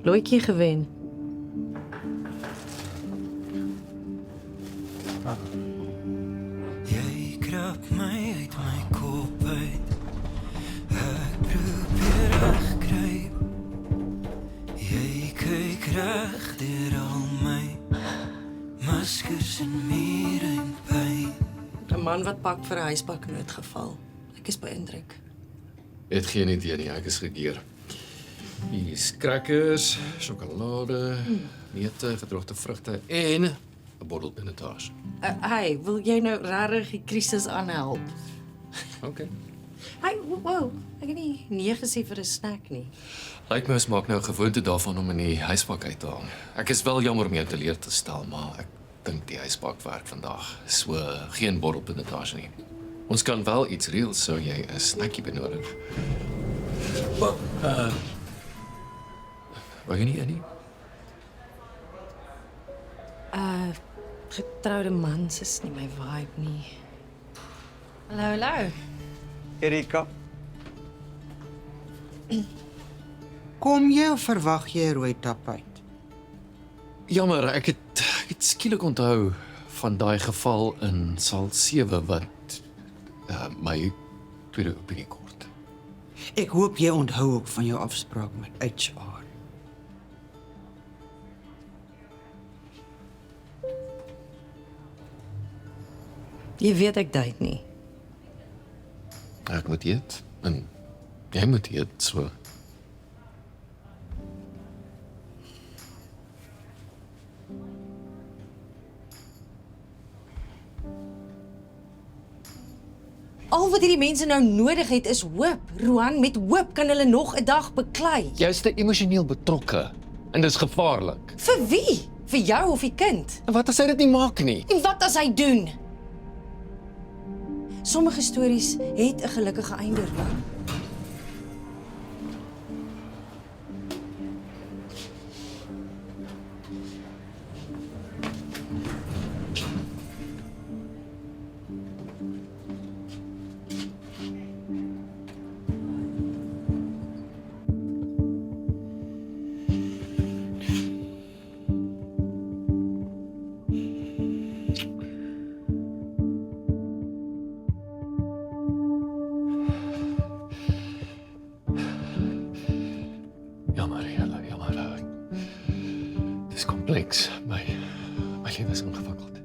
Looitjie gewen. Jy krap my uit my kop uit. Ek probeer wegkruip. Jy kyk reg deur al my maskers en mure en pyn. 'n Man wat pak vir 'n huispak noodgeval. Ek is beïndruk. Het geen idee nie, ek is gekeer. Hier is crackers, sjokolade, neute, gedroogde vrugte en 'n bottel pinotage. Hey, wil jy nou regtig die krisis aanhelp? Okay. Hey, wow, ek het nie nee gesê vir 'n snack nie. Lyk my ons maak nou 'n gewoonte daarvan om in die huispak uit te haal. Ek is wel jammer om jou te leer te stel, maar ek dink die huispak werk vandag. So geen bottel pinotage nie. Ons kan wel iets reël sou jy 'n snackie benodig. Wou jy nie in nie? Getroude mans is nie my vibe nie. Hallo. Erika, Kom jy of verwag jy 'n rooi tapuit? Jammer, ek het skielik onthou van daai geval in saal 7 wat my tweede opinie kort. Ek hoop jy onthou ook van jou afspraak met HR. Jy weet ek date nie. Ek moet eet en jy moet eet, so. Al wat hierdie mense nou nodig het is hoop. Roan, met hoop kan hulle nog 'n dag beklei. Jy's te emosioneel betrokke en dis gevaarlik. Vir wie? Vir jou of die kind? En wat as hy dit nie maak nie? En wat as hy doen? Sommige stories het 'n gelukkige einde, Roan. Jammer. Dis kompleks. My lewe is ingewikkeld.